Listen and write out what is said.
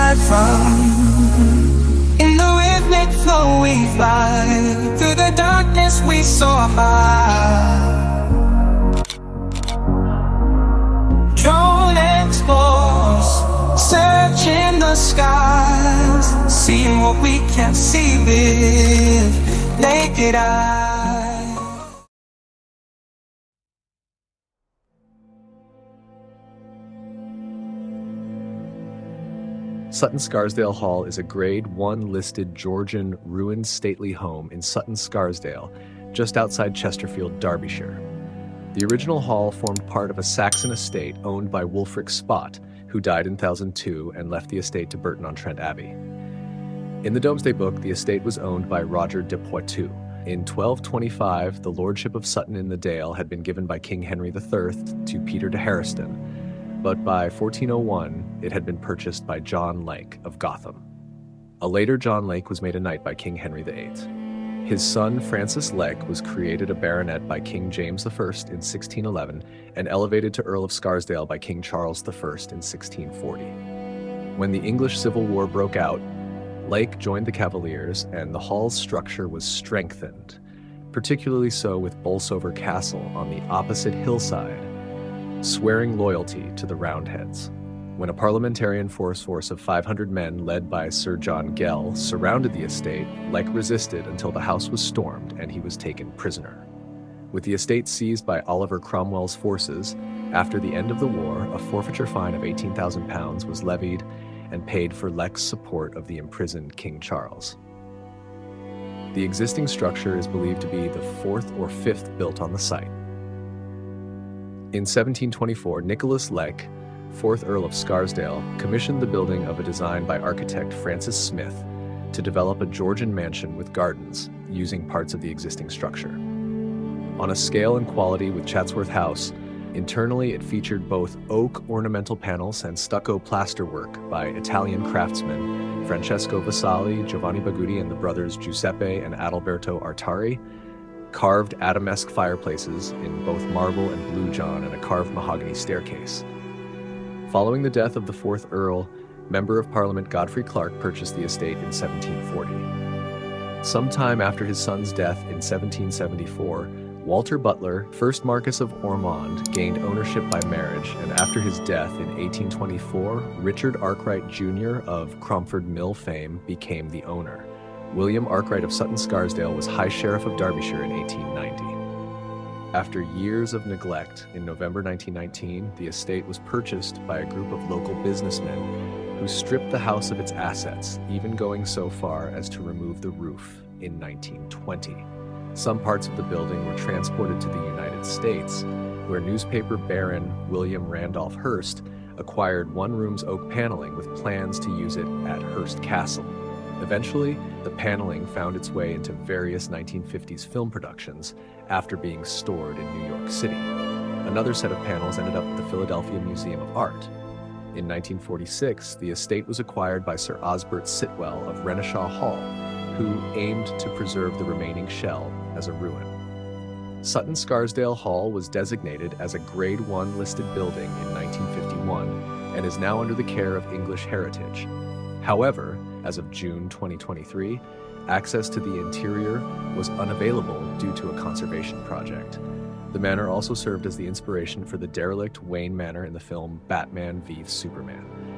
hide from. In the rhythmic flow we fly, through the darkness we soar high. Drone explores, searching the skies, seeing what we can't see with naked eyes. Sutton Scarsdale Hall is a Grade 1 listed Georgian ruined stately home in Sutton Scarsdale, just outside Chesterfield, Derbyshire. The original hall formed part of a Saxon estate owned by Wulfric Spot, who died in 1002 and left the estate to Burton-on-Trent Abbey. In the Domesday Book, the estate was owned by Roger de Poitou. In 1225, the lordship of Sutton in the Dale had been given by King Henry III to Peter de Harriston, but by 1401, it had been purchased by John Lake of Gotham. A later John Lake was made a knight by King Henry VIII. His son Francis Lake was created a baronet by King James I in 1611 and elevated to Earl of Scarsdale by King Charles I in 1640. When the English Civil War broke out, Lake joined the Cavaliers and the hall's structure was strengthened, particularly so with Bolsover Castle on the opposite hillside, swearing loyalty to the Roundheads. When a parliamentarian force of 500 men led by Sir John Gell surrounded the estate, Lake resisted until the house was stormed and he was taken prisoner. With the estate seized by Oliver Cromwell's forces, after the end of the war, a forfeiture fine of £18,000 was levied and paid for Lake's support of the imprisoned King Charles. The existing structure is believed to be the fourth or fifth built on the site. In 1724, Nicholas Lake, 4th Earl of Scarsdale, commissioned the building of a design by architect Francis Smith to develop a Georgian mansion with gardens using parts of the existing structure. On a scale and quality with Chatsworth House, internally it featured both oak ornamental panels and stucco plasterwork by Italian craftsmen Francesco Vassalli, Giovanni Bagudi, and the brothers Giuseppe and Adalberto Artari, carved Adamesque fireplaces in both marble and blue john, and a carved mahogany staircase. Following the death of the 4th Earl, Member of Parliament Godfrey Clark purchased the estate in 1740. Sometime after his son's death in 1774, Walter Butler, 1st Marquess of Ormond, gained ownership by marriage, and after his death in 1824, Richard Arkwright Jr. of Cromford Mill fame became the owner. William Arkwright of Sutton Scarsdale was High Sheriff of Derbyshire in 1890. After years of neglect, in November 1919, the estate was purchased by a group of local businessmen who stripped the house of its assets, even going so far as to remove the roof in 1920. Some parts of the building were transported to the United States, where newspaper baron William Randolph Hearst acquired one room's oak paneling with plans to use it at Hearst Castle. Eventually, the paneling found its way into various 1950s film productions after being stored in New York City. Another set of panels ended up at the Philadelphia Museum of Art. In 1946, the estate was acquired by Sir Osbert Sitwell of Renishaw Hall, who aimed to preserve the remaining shell as a ruin. Sutton Scarsdale Hall was designated as a Grade 1 listed building in 1951 and is now under the care of English Heritage. However, as of June 2023, access to the interior was unavailable due to a conservation project. The manor also served as the inspiration for the derelict Wayne Manor in the film Batman v Superman.